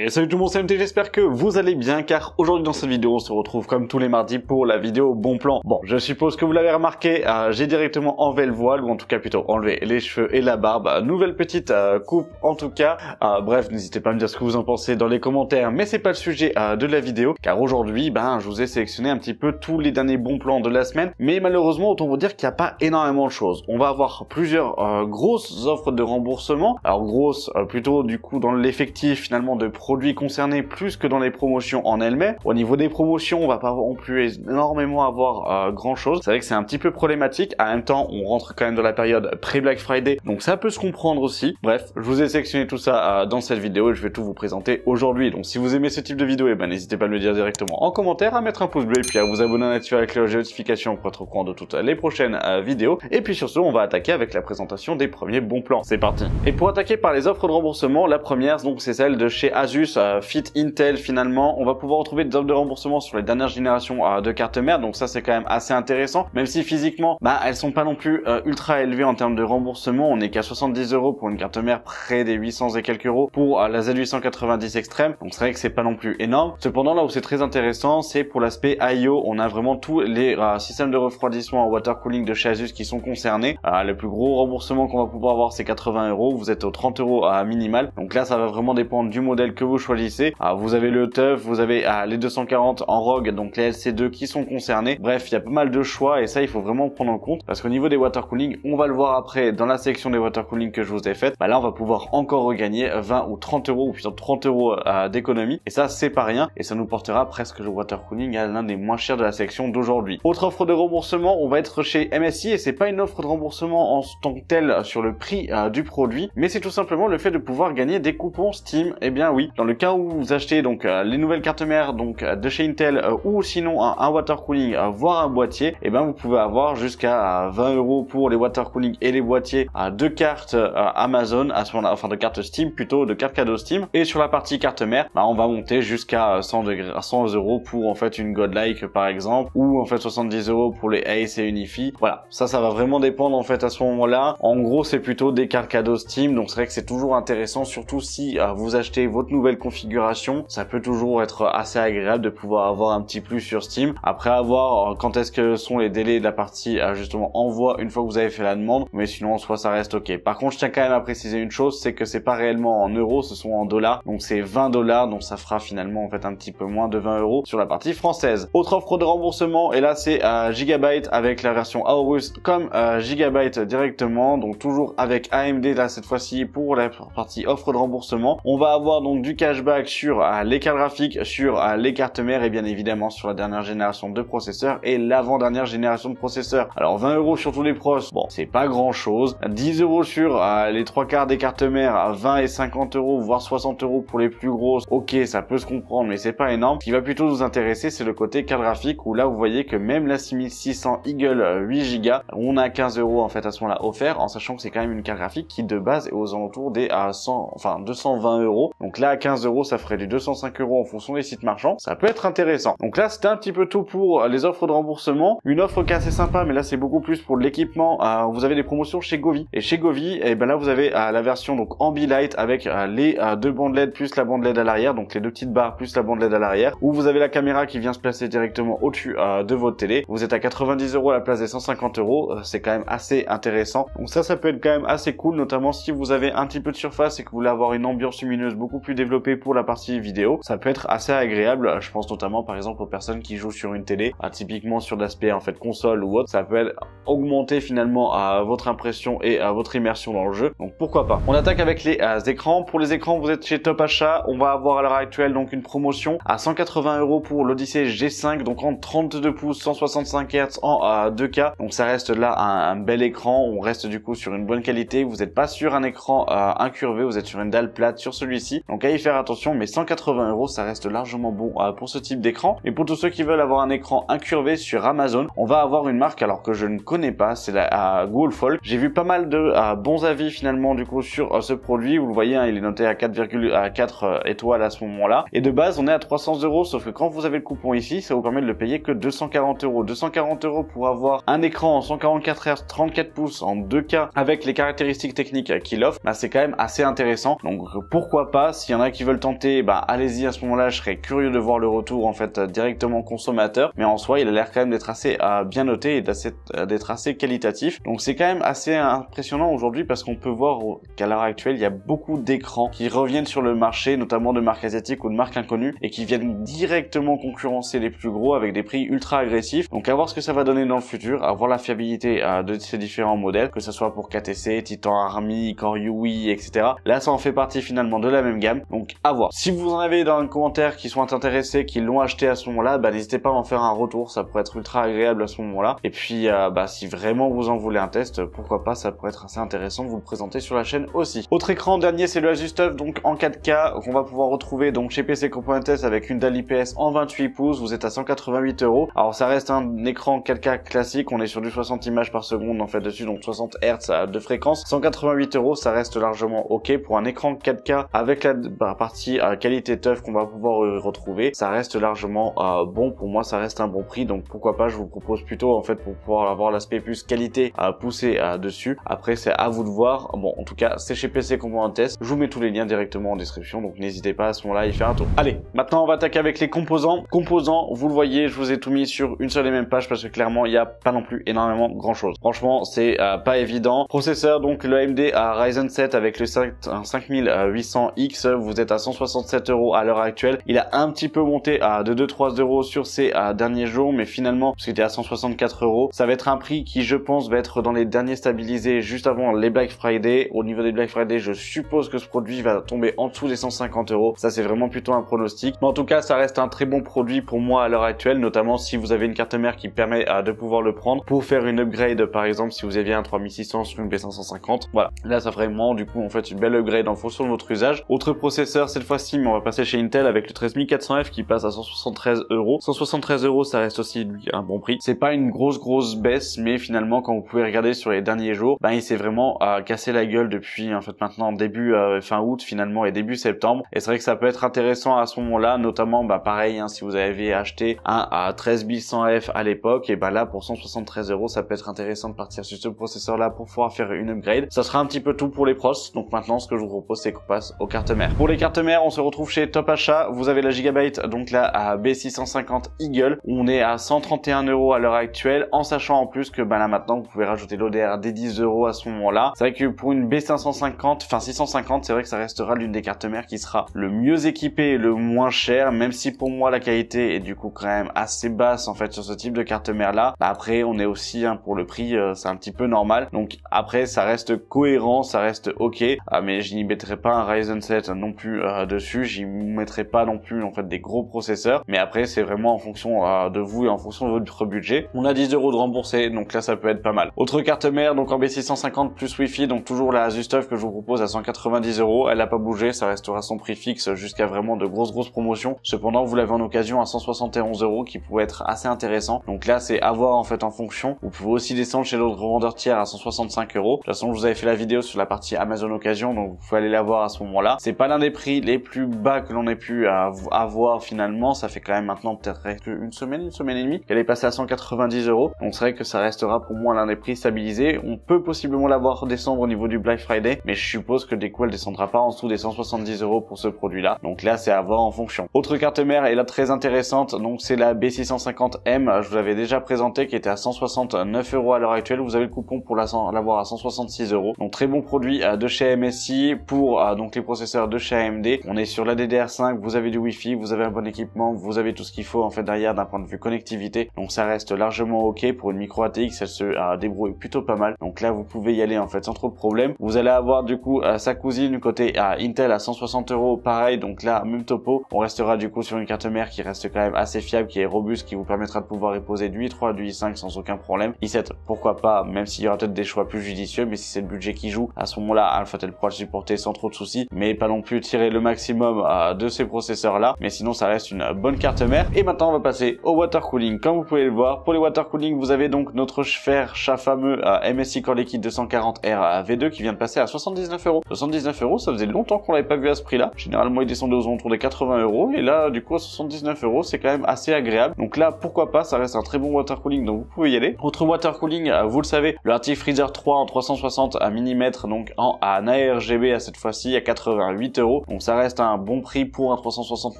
Et salut tout le monde, c'est MT, j'espère que vous allez bien car aujourd'hui dans cette vidéo on se retrouve comme tous les mardis pour la vidéo bon plan. Bon, je suppose que vous l'avez remarqué, j'ai directement enlevé le voile ou en tout cas plutôt enlevé les cheveux et la barbe. Nouvelle petite coupe en tout cas. Bref, n'hésitez pas à me dire ce que vous en pensez dans les commentaires, mais c'est pas le sujet de la vidéo car aujourd'hui je vous ai sélectionné un petit peu tous les derniers bons plans de la semaine, mais malheureusement autant vous dire qu'il n'y a pas énormément de choses. On va avoir plusieurs grosses offres de remboursement, alors grosses plutôt du coup dans l'effectif finalement de produits concernés plus que dans les promotions en elles-mêmes. Au niveau des promotions, on va pas non plus énormément avoir grand chose. C'est vrai que c'est un petit peu problématique. En même temps, on rentre quand même dans la période pré-Black Friday, donc ça peut se comprendre aussi. Bref, je vous ai sélectionné tout ça dans cette vidéo et je vais tout vous présenter aujourd'hui. Donc si vous aimez ce type de vidéo, n'hésitez pas à me le dire directement en commentaire, à mettre un pouce bleu et puis à vous abonner, à activer la cloche de notification pour être au courant de toutes les prochaines vidéos. Et puis sur ce, on va attaquer avec la présentation des premiers bons plans. C'est parti. Et pour attaquer par les offres de remboursement, la première donc c'est celle de chez Asus Fit Intel. Finalement, on va pouvoir retrouver des offres de remboursement sur les dernières générations de cartes mères, donc ça c'est quand même assez intéressant, même si physiquement elles sont pas non plus ultra élevées en termes de remboursement. On est qu'à 70 € pour une carte mère, près des 800 et quelques euros pour la Z890 Extreme, donc c'est vrai que c'est pas non plus énorme. Cependant, là où c'est très intéressant, c'est pour l'aspect IO. On a vraiment tous les systèmes de refroidissement en water cooling de chez Asus qui sont concernés. Le plus gros remboursement qu'on va pouvoir avoir, c'est 80 €. Vous êtes aux 30 € minimal, donc là ça va vraiment dépendre du modèle que vous choisissez. Vous avez le TUF, vous avez les 240 en ROG, donc les LC2 qui sont concernés. Bref, il y a pas mal de choix et ça il faut vraiment prendre en compte parce qu'au niveau des water cooling, on va le voir après dans la section des water cooling que je vous ai faite. Là on va pouvoir encore regagner 20 ou 30 € ou plutôt 30 € d'économie et ça c'est pas rien et ça nous portera presque le water cooling à l'un des moins chers de la section d'aujourd'hui. Autre offre de remboursement, on va être chez MSI et c'est pas une offre de remboursement en tant que telle sur le prix du produit, mais c'est tout simplement le fait de pouvoir gagner des coupons Steam. Et bien oui, dans le cas où vous achetez donc les nouvelles cartes mères donc de chez Intel ou sinon un water cooling voire un boîtier, et vous pouvez avoir jusqu'à 20 € pour les water cooling et les boîtiers de cartes Amazon à ce moment-là, enfin de cartes Steam plutôt, de cartes cadeaux Steam. Et sur la partie carte mère, on va monter jusqu'à 100 € pour en fait une Godlike par exemple, ou en fait 70 € pour les Ace et Unifi. Voilà, ça va vraiment dépendre en fait à ce moment-là. En gros, c'est plutôt des cartes cadeaux Steam, donc c'est vrai que c'est toujours intéressant, surtout si vous achetez votre nouvelle configuration. Ça peut toujours être assez agréable de pouvoir avoir un petit plus sur Steam. Après, à voir quand est-ce que sont les délais de la partie justement envoi une fois que vous avez fait la demande, mais sinon en soi ça reste ok. Par contre, je tiens quand même à préciser une chose, c'est que c'est pas réellement en euros, ce sont en dollars, donc c'est 20 $, donc ça fera finalement en fait un petit peu moins de 20 € sur la partie française. Autre offre de remboursement, et là c'est Gigabyte avec la version Aorus comme Gigabyte directement, donc toujours avec AMD là cette fois-ci pour la partie offre de remboursement. On va avoir donc du cashback sur les cartes graphiques, sur les cartes mères et bien évidemment sur la dernière génération de processeurs et l'avant-dernière génération de processeurs. Alors 20 € sur tous les pros, bon c'est pas grand chose. 10 € sur les trois quarts des cartes mères, 20 et 50 €, voire 60 € pour les plus grosses. Ok, ça peut se comprendre mais c'est pas énorme. Ce qui va plutôt nous intéresser, c'est le côté carte graphique où là vous voyez que même la 6600 Eagle 8 Go, on a 15 € en fait à ce moment-là offert, en sachant que c'est quand même une carte graphique qui de base est aux alentours des 220 €. Donc là à 15 € ça ferait du 205 € en fonction des sites marchands. Ça peut être intéressant. Donc là c'était un petit peu tout pour les offres de remboursement. Une offre qui est assez sympa, mais là c'est beaucoup plus pour l'équipement. Vous avez des promotions chez Govee et chez Govee, là vous avez la version donc Ambilight avec les deux bandes LED plus la bande LED à l'arrière, donc les deux petites barres plus la bande LED à l'arrière, où vous avez la caméra qui vient se placer directement au-dessus de votre télé. Vous êtes à 90 € à la place des 150 €. C'est quand même assez intéressant. Donc ça peut être quand même assez cool, notamment si vous avez un petit peu de surface et que vous voulez avoir une ambiance lumineuse beaucoup plus développée pour la partie vidéo. Ça peut être assez agréable. Je pense notamment par exemple aux personnes qui jouent sur une télé, typiquement sur l'aspect en fait console ou autre. Ça peut augmenter finalement votre impression et votre immersion dans le jeu. Donc pourquoi pas. On attaque avec les écrans. Pour les écrans, vous êtes chez Top Achat. On va avoir à l'heure actuelle donc une promotion à 180 € pour l'Odyssey G5, donc en 32 pouces, 165 Hz en 2K. Donc ça reste là un bel écran. On reste du coup sur une bonne qualité. Vous n'êtes pas sur un écran incurvé, vous êtes sur une dalle plate sur celui-ci. Donc à y faire attention, mais 180 €, ça reste largement bon pour ce type d'écran. Et pour tous ceux qui veulent avoir un écran incurvé sur Amazon, on va avoir une marque alors que je ne connais pas, c'est la Wolffolk. J'ai vu pas mal de bons avis finalement du coup sur ce produit. Vous le voyez, il est noté à 4,4 étoiles à ce moment-là. Et de base, on est à 300 €, sauf que quand vous avez le coupon ici, ça vous permet de le payer que 240 €. 240 € pour avoir un écran en 144 Hz, 34 pouces en 2K avec les caractéristiques techniques qu'il offre, c'est quand même assez intéressant. Donc pourquoi pas, s'il y en a a qui veulent tenter, bah allez-y à ce moment-là, je serais curieux de voir le retour en fait directement consommateur, mais en soi il a l'air quand même d'être assez bien noté et d'être assez qualitatif. Donc c'est quand même assez impressionnant aujourd'hui parce qu'on peut voir qu'à l'heure actuelle il y a beaucoup d'écrans qui reviennent sur le marché, notamment de marques asiatiques ou de marques inconnues, et qui viennent directement concurrencer les plus gros avec des prix ultra agressifs. Donc à voir ce que ça va donner dans le futur, à voir la fiabilité de ces différents modèles, que ce soit pour KTC, Titan Army, Core UI, etc. Là ça en fait partie finalement de la même gamme, donc à voir. Si vous en avez dans les commentaires qui sont intéressés, qui l'ont acheté à ce moment-là, bah n'hésitez pas à en faire un retour, ça pourrait être ultra agréable à ce moment-là. Et puis bah si vraiment vous en voulez un test, pourquoi pas, ça pourrait être assez intéressant de vous le présenter sur la chaîne aussi. Autre écran dernier, c'est le Asus TUF, donc en 4K, qu'on va pouvoir retrouver donc chez PC Components avec une dalle IPS en 28 pouces, vous êtes à 188 €. Alors ça reste un écran 4K classique, on est sur du 60 images par seconde en fait dessus, donc 60 Hz de fréquence. 188 €, ça reste largement ok pour un écran 4K avec la partie qualité TUF qu'on va pouvoir retrouver. Ça reste largement bon, pour moi ça reste un bon prix, donc pourquoi pas, je vous propose plutôt en fait pour pouvoir avoir l'aspect plus qualité poussé dessus. Après c'est à vous de voir. Bon, en tout cas c'est chez PC Components, je vous mets tous les liens directement en description, donc n'hésitez pas à ce moment-là à y faire un tour. Allez, maintenant on va attaquer avec les composants. Composants, vous le voyez, je vous ai tout mis sur une seule et même page parce que clairement il n'y a pas non plus énormément grand chose. Franchement c'est pas évident. Processeur, donc le AMD Ryzen 7 avec le 5800X, vous êtes à 167 € à l'heure actuelle. Il a un petit peu monté de 2-3 € sur ces derniers jours, mais finalement parce qu'il était à 164 €, ça va être un prix qui je pense va être dans les derniers stabilisés juste avant les Black Friday. Au niveau des Black Friday, je suppose que ce produit va tomber en dessous des 150 €. Ça c'est vraiment plutôt un pronostic, mais en tout cas ça reste un très bon produit pour moi à l'heure actuelle, notamment si vous avez une carte mère qui permet de pouvoir le prendre pour faire une upgrade. Par exemple si vous aviez un 3600 sur une B550, voilà, là ça ferait vraiment du coup en fait une belle upgrade en fonction de votre usage. Autre processeur cette fois-ci, mais on va passer chez Intel avec le 13400F qui passe à 173 €. 173 € ça reste aussi lui un bon prix. C'est pas une grosse baisse, mais finalement quand vous pouvez regarder sur les derniers jours, ben il s'est vraiment cassé la gueule depuis en fait maintenant début fin août finalement et début septembre, et c'est vrai que ça peut être intéressant à ce moment-là, notamment bah pareil hein, si vous avez acheté un à 13100F à l'époque, et bah là pour 173 € ça peut être intéressant de partir sur ce processeur là pour pouvoir faire une upgrade. Ça sera un petit peu tout pour les pros, donc maintenant ce que je vous propose c'est qu'on passe aux cartes mères. Pour les cartes mères, on se retrouve chez Top Achat. Vous avez la Gigabyte, donc là à B650 Eagle, où on est à 131 € à l'heure actuelle, en sachant en plus que bah là maintenant vous pouvez rajouter l'ODR des 10 € à ce moment-là. C'est vrai que pour une B550, enfin 650, c'est vrai que ça restera l'une des cartes mères qui sera le mieux équipée et le moins cher, même si pour moi la qualité est du coup quand même assez basse en fait sur ce type de carte mère là. Après on est aussi hein, pour le prix c'est un petit peu normal, donc après ça reste cohérent, ça reste ok, mais je n'y mettrai pas un Ryzen 7 non plus dessus, j'y mettrai pas non plus en fait des gros processeurs, mais après c'est vraiment en fonction de vous et en fonction de votre budget. On a 10 € de remboursé, donc là ça peut être pas mal. Autre carte mère, donc en B650 plus Wi-Fi, donc toujours la Asus TUF que je vous propose à 190 €, elle a pas bougé, ça restera son prix fixe jusqu'à vraiment de grosses promotions. Cependant vous l'avez en occasion à 171 € qui pourrait être assez intéressant, donc là c'est à voir en fait en fonction. Vous pouvez aussi descendre chez l'autre revendeur tiers à 165 €. De toute façon je vous avais fait la vidéo sur la partie Amazon occasion, donc vous pouvez aller la voir à ce moment-là. C'est pas l'un des prix les plus bas que l'on ait pu avoir finalement, ça fait quand même maintenant peut-être une semaine et demie qu'elle est passée à 190 €, donc c'est vrai que ça restera pour moi l'un des prix stabilisés. On peut possiblement la voir descendre au niveau du Black Friday, mais je suppose que du coup elle descendra pas en dessous des 170 € pour ce produit là, donc là c'est à voir en fonction. Autre carte mère, et là très intéressante, donc c'est la B650M, je vous l'avais déjà présenté, qui était à 169 € à l'heure actuelle. Vous avez le coupon pour l'avoir à 166 €, donc très bon produit de chez MSI pour donc les processeurs de chez AMD. On est sur la DDR5, vous avez du Wi-Fi, vous avez un bon équipement, vous avez tout ce qu'il faut en fait derrière d'un point de vue connectivité, donc ça reste largement ok. Pour une micro ATX elle se débrouille plutôt pas mal, donc là vous pouvez y aller en fait sans trop de problème. Vous allez avoir du coup sa cousine côté Intel à 160 €, pareil, donc là même topo. On restera du coup sur une carte mère qui reste quand même assez fiable, qui est robuste, qui vous permettra de pouvoir y poser du i3, du i5 sans aucun problème. i7 pourquoi pas, même s'il y aura peut-être des choix plus judicieux, mais si c'est le budget qui joue, à ce moment-là Alphatel pourra le supporter sans trop de soucis, mais pas non plus tirer le maximum de ces processeurs là, mais sinon ça reste une bonne carte mère. Et maintenant on va passer au water cooling. Comme vous pouvez le voir, pour les water cooling vous avez donc notre fer chat fameux MSI Core Liquid 240R V2 qui vient de passer à 79 €. 79 €, ça faisait longtemps qu'on l'avait pas vu à ce prix là. Généralement il descendait aux alentours des 80 €, et là du coup à 79 € c'est quand même assez agréable, donc là pourquoi pas, ça reste un très bon water cooling, donc vous pouvez y aller. Autre water cooling, vous le savez, le Arctic Freezer 3 en 360 mm, donc en ARGB à cette fois-ci à 88 €. €. Donc ça reste un bon prix pour un 360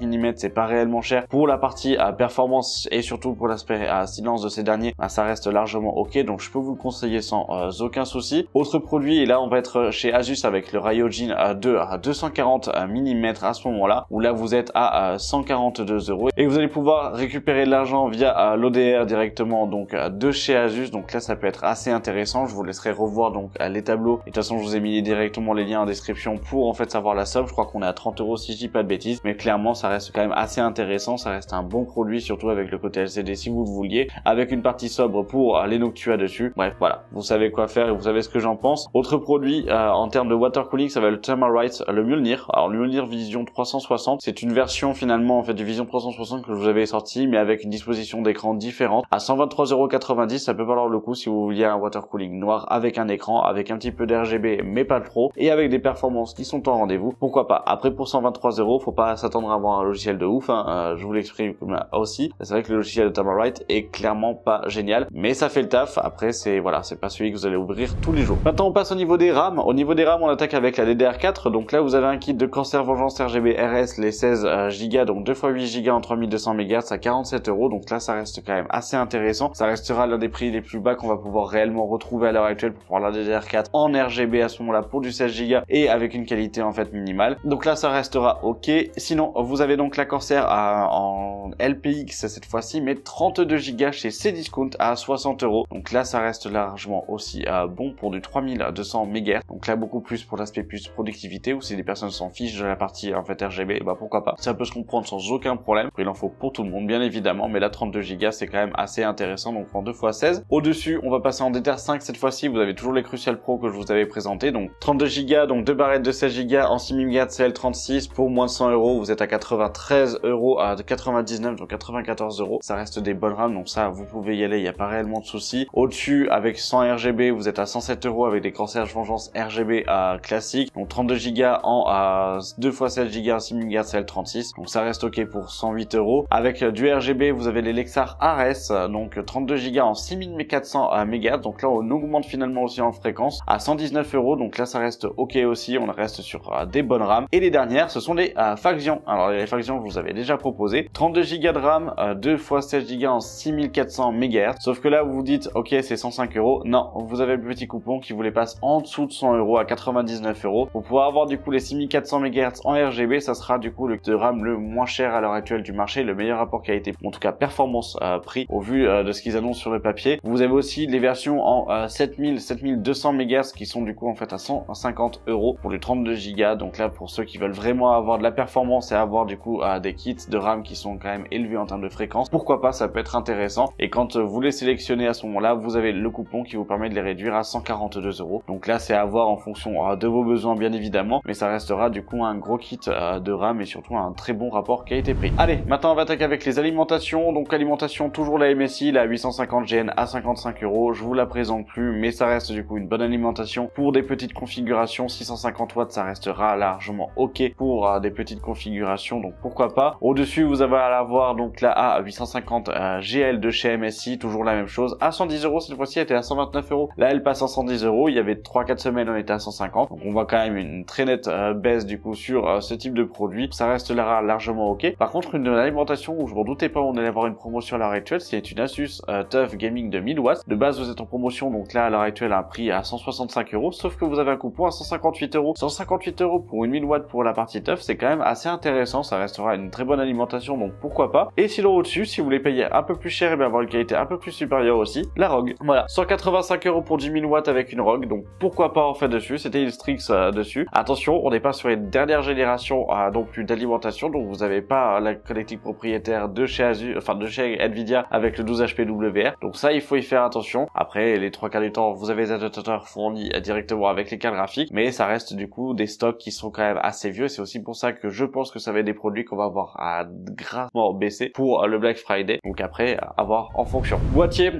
mm, c'est pas réellement cher. Pour la partie performance et surtout pour l'aspect silence de ces derniers, ça reste largement ok, donc je peux vous le conseiller sans aucun souci. Autre produit, et là on va être chez Asus avec le Ryujin 2 à 240 mm à ce moment-là, où là vous êtes à 142 € et vous allez pouvoir récupérer de l'argent via l'ODR directement donc de chez Asus. Donc là ça peut être assez intéressant. Je vous laisserai revoir donc les tableaux, et de toute façon je vous ai mis directement les liens en description pour en fait savoir la somme. Je crois qu'on est à 30 € si je dis pas de bêtises, mais clairement ça reste quand même assez intéressant. Ça reste un bon produit, surtout avec le côté LCD si vous le vouliez, avec une partie sobre pour les Noctua dessus. Bref, voilà, vous savez quoi faire et vous savez ce que j'en pense. Autre produit en termes de water cooling, ça va être le Thermalright, le Mjolnir. Alors le Mjolnir Vision 360, c'est une version finalement en fait du Vision 360 que je vous avais sorti, mais avec une disposition d'écran différente. À 123,90 €, ça peut valoir le coup si vous vouliez un water cooling noir avec un écran, avec un petit peu d'RGB mais pas trop, et avec des performances qui sont en rendez-vous. Pourquoi pas. Après pour 123 €, faut pas s'attendre à avoir un logiciel de ouf, hein. Je vous l'exprime comme là aussi. C'est vrai que le logiciel de Thermalright est clairement pas génial, mais ça fait le taf. Après c'est voilà, c'est pas celui que vous allez ouvrir tous les jours. Maintenant on passe au niveau des RAM. Au niveau des RAM, on attaque avec la DDR4. Donc là vous avez un kit de Corsair Vengeance RGB RS, les 16 Go, donc 2 x 8 Go en 3200 MHz à 47 €. Donc là ça reste quand même assez intéressant. Ça restera l'un des prix les plus bas qu'on va pouvoir réellement retrouver à l'heure actuelle pour pouvoir la DDR4 en RGB à ce moment-là pour du 16 Go et avec une qualité en fait minimale. Donc là ça restera ok. Sinon vous avez donc la Corsair en LPX cette fois-ci, mais 32 Go chez Cdiscount à 60 €. Donc là ça reste largement aussi bon pour du 3200 MHz. Donc là beaucoup plus pour l'aspect plus productivité, ou si des personnes s'en fichent de la partie en fait RGB, bah pourquoi pas. Ça peut se comprendre sans aucun problème. Il en faut pour tout le monde bien évidemment, mais là 32 Go c'est quand même assez intéressant. Donc en 2x16. Au-dessus on va passer en DDR5 cette fois-ci. Vous avez toujours les Crucial Pro que je vous avais présenté. Donc 32 Go, donc 2 barrettes de 16 Go en 6 MHz CL36 pour moins de 100 €. Vous êtes à 93 € à 99, donc 94 €. Ça reste des bonnes RAM, donc ça vous pouvez y aller, il n'y a pas réellement de soucis. Au-dessus avec 100 RGB, vous êtes à 107 € avec des Corsair Vengeance RGB classique. Donc 32 Go en 2 x 7 Go en 6 MHz CL36. Donc ça reste ok pour 108 €. Avec du RGB, vous avez les Lexar Ares, donc 32 Go en 6400 MHz. Donc là on augmente finalement aussi en fréquence à 119 €. Donc là ça reste ok aussi, on reste sur des bonnes RAM. Et les dernières, ce sont les Faxion. Alors les Faxion, je vous avais déjà proposé 32 Go de RAM, 2 x 16 Go en 6400 MHz. Sauf que là vous vous dites ok c'est 105 €. Non, vous avez le petit coupon qui vous les passe en dessous de 100 € à 99 €. Pour pouvoir avoir du coup les 6400 MHz en RGB, ça sera du coup le de RAM le moins cher à l'heure actuelle du marché, le meilleur rapport qualité, en tout cas performance prix au vu de ce qu'ils annoncent sur le papier. Vous avez aussi les versions en 7200 MHz qui sont du coup en fait à 150 € pour les 32 Go. Donc là pour ceux qui veulent vraiment avoir de la performance et avoir du coup des kits de RAM qui sont quand même élevés en termes de fréquence, pourquoi pas, ça peut être intéressant. Et quand vous les sélectionnez à ce moment-là, vous avez le coupon qui vous permet de les réduire à 142 €. Donc là c'est à voir en fonction de vos besoins bien évidemment, mais ça restera du coup un gros kit de RAM et surtout un très bon rapport qualité-prix. Allez, maintenant on va attaquer avec les alimentations. Donc alimentation, toujours la MSI, la 850 GN à 55 €. Je vous la présente plus, mais ça reste du coup une bonne alimentation pour des petites configurations. 650 watts, ça restera largement ok pour des petites configurations, donc pourquoi pas. Au-dessus vous allez avoir donc la A850 GL de chez MSI, toujours la même chose, à 110 €. Cette fois-ci elle était à 129 €. Là elle passe à 110 €. Il y avait 3-4 semaines on était à 150, donc on voit quand même une très nette baisse du coup sur ce type de produit. Ça reste là largement ok. Par contre une alimentation où je m'en doutais pas on allait avoir une promotion à l'heure actuelle, c'est une Asus TUF Gaming de 1000 watts. De base vous êtes en promotion, donc là à l'heure actuelle à un prix à 165 €, sauf que vous avez un coupon à 158 €. 158 € pour une 1000 watts pour la partie TUF, c'est quand même assez intéressant. Ça restera une très bonne alimentation, donc pourquoi pas. Et sinon au-dessus, si vous voulez payer un peu plus cher et bien avoir une qualité un peu plus supérieure aussi, la ROG. Voilà, 185 € pour 10 000 watts avec une ROG, donc pourquoi pas en fait dessus. C'était une Strix dessus. Attention, on n'est pas sur une dernière génération non plus d'alimentation, donc vous n'avez pas la connectique propriétaire de chez Asus, enfin de chez Nvidia avec le 12 HPWR. Donc ça, il faut y faire attention. Après, les 3 quarts du temps, vous avez les adaptateurs fournis directement avec les cartes graphiques, mais ça reste du coup des stocks qui sont quand même assez vieux. C'est aussi pour ça que je pense que ça va être des produits qu'on va avoir à grassement baisser pour le Black Friday. Donc après, à voir en fonction. Boîtier,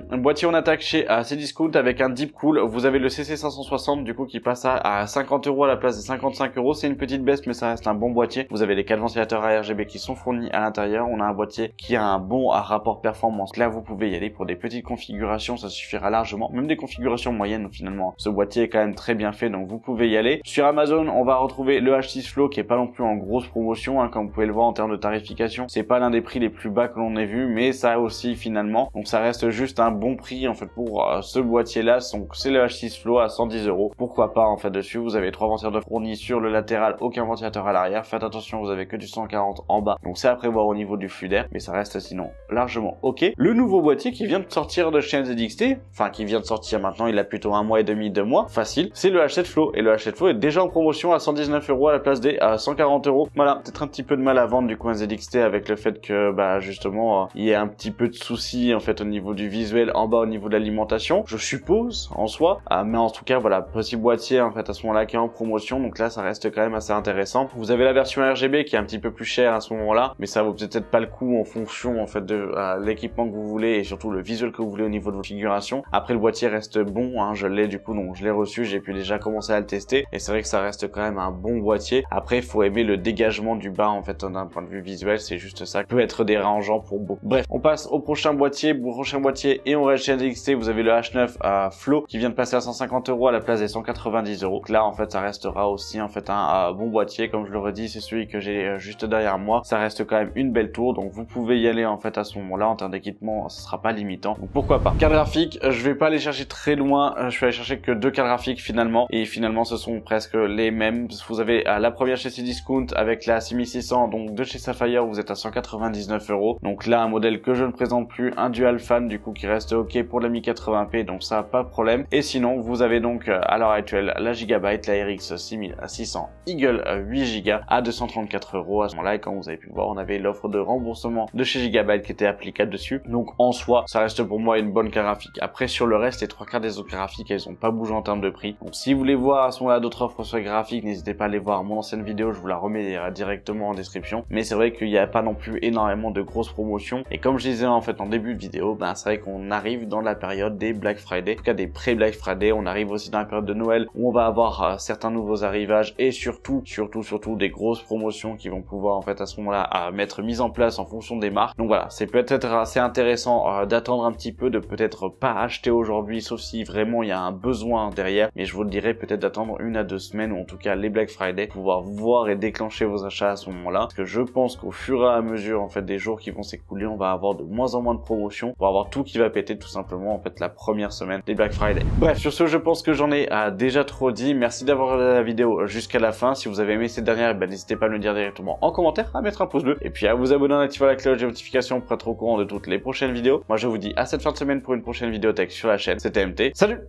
on attaque chez Cdiscount avec un Deep Cool. Vous avez le CC560 du coup qui passe à 50 € à la place des 55 €. C'est une petite baisse, mais ça reste un bon boîtier. Vous avez les 4 ventilateurs à RGB qui sont fournis à l'intérieur. On a un boîtier qui a un bon rapport performance. Là, vous pouvez y aller pour des petites configurations, ça suffira largement. Même des configurations moyennes finalement. Ce boîtier est quand même très bien fait, donc vous pouvez y aller. Sur Amazon, on va retrouver le H6 Flow qui est pas non plus en grosse promotion, hein, comme vous pouvez le voir en termes de tarification. C'est pas l'un des prix les plus bas que l'on ait vu, mais ça aussi finalement. Donc ça reste juste un bon prix en fait pour ce boîtier-là. Donc c'est le H6 Flow à 110 €. Pourquoi pas en fait dessus. Vous avez 3 ventilateurs fournis sur le latéral, aucun ventilateur à l'arrière. Faites attention, vous avez que du 140 en bas. Donc c'est à prévoir au niveau du flux d'air, mais ça reste sinon largement ok. Le nouveau boîtier qui vient de sortir de chez NZXT, enfin qui vient de sortir maintenant, il a plutôt 1 mois et demi, 2 mois, facile, c'est le H7 Flow. Et le H7 Flow est déjà en promotion à 119 € à la place des 140 €. Voilà, peut-être un petit peu de mal à vendre du coup NZXT avec le fait que bah justement il y a un petit peu de soucis en fait au niveau du visuel en bas, au niveau de l'alimentation, je suppose en soi, mais en tout cas voilà, petit boîtier en fait à ce moment-là qui est en promotion, donc là ça reste quand même assez intéressant. Vous avez la version RGB qui est un petit peu plus chère à ce moment-là, mais ça vaut peut-être pas le coup en fonction en fait de l'équipement que vous voulez et surtout le visuel que vous voulez au niveau de vos figurations. Après le boîtier reste bon, hein, je l'ai du coup, donc je l'ai reçu, j'ai pu déjà commencer à le tester et c'est vrai que ça reste quand même un bon boîtier. Après il faut aimer le dégagement du bas en fait d'un point de vue visuel, c'est juste ça qui peut être dérangeant pour beaucoup. Bref, on passe au prochain boîtier et on reste chez NZXT. Vous avez le H9 Flow qui vient de passer à 150 € à la place des 190 €. Donc là en fait ça restera aussi en fait un bon boîtier, comme je le redis, c'est celui que j'ai juste derrière moi. Ça reste quand même une belle tour, donc vous pouvez y aller en fait à ce moment-là. En termes d'équipement, ce sera pas limitant, donc pourquoi pas. Carte graphique, je vais pas aller chercher très loin, je vais aller chercher que 2 cartes graphiques finalement, et finalement ce sont presque les mêmes. Vous avez la première chez Cdiscount avec la 6600, donc de chez Sapphire, vous êtes à 199 €. Donc là un modèle que je ne présente plus, un Dual Fan du coup qui reste ok pour la 1080p, donc ça pas de problème. Et sinon vous avez donc à l'heure actuelle la Gigabyte, la RX 6600 Eagle 8 Go à 234 € à ce moment-là, et comme vous avez pu le voir, on avait l'offre de remboursement de chez Gigabyte qui était applicable dessus. Donc en soi, ça reste pour moi une bonne carte graphique. Après sur le reste, les 3 quarts des autres graphiques, elles ont pas bougé en termes de prix. Donc si vous voulez voir à ce moment-là d'autres offres sur les graphiques, n'hésitez pas à aller voir mon ancienne vidéo, je vous la remets directement en description. Mais c'est vrai qu'il n'y a pas non plus énormément de grosses promotions. Et comme je disais en fait en début de vidéo, ben c'est vrai qu'on arrive dans la période des Black Friday, en tout cas des pré-Black Friday. On arrive aussi dans la période de Noël où on va avoir certains nouveaux arrivages et surtout des grosses promotions qui vont pouvoir en fait à ce moment-là mettre mise en place en fonction des marques. Donc voilà, c'est peut-être assez intéressant d'attendre un petit peu, de peut-être pas acheter aujourd'hui, sauf si vraiment il y a un besoin derrière. Mais je vous le dirais, peut-être d'attendre 1 à 2 semaines, ou en tout cas les Black Friday, pour pouvoir voir et déclencher vos achats à ce moment-là. Parce que je pense qu'au fur et à mesure en fait des jours qui vont s'écouler, on va avoir de moins en moins de promotions, on va avoir tout qui va péter tout simplement en fait la première semaine des Black Friday. Bref, sur ce, je pense que j'en ai déjà trop dit. Merci d'avoir regardé la vidéo jusqu'à la fin. Si vous avez aimé cette dernière, ben, n'hésitez pas à me le dire directement en commentaire, à mettre un pouce bleu et puis à vous abonner, à activer la cloche de notification pour être au courant de toutes les prochaines vidéos. Moi je vous dis à cette fin de semaine pour une prochaine vidéo tech sur la chaîne. C'était MT. Salut!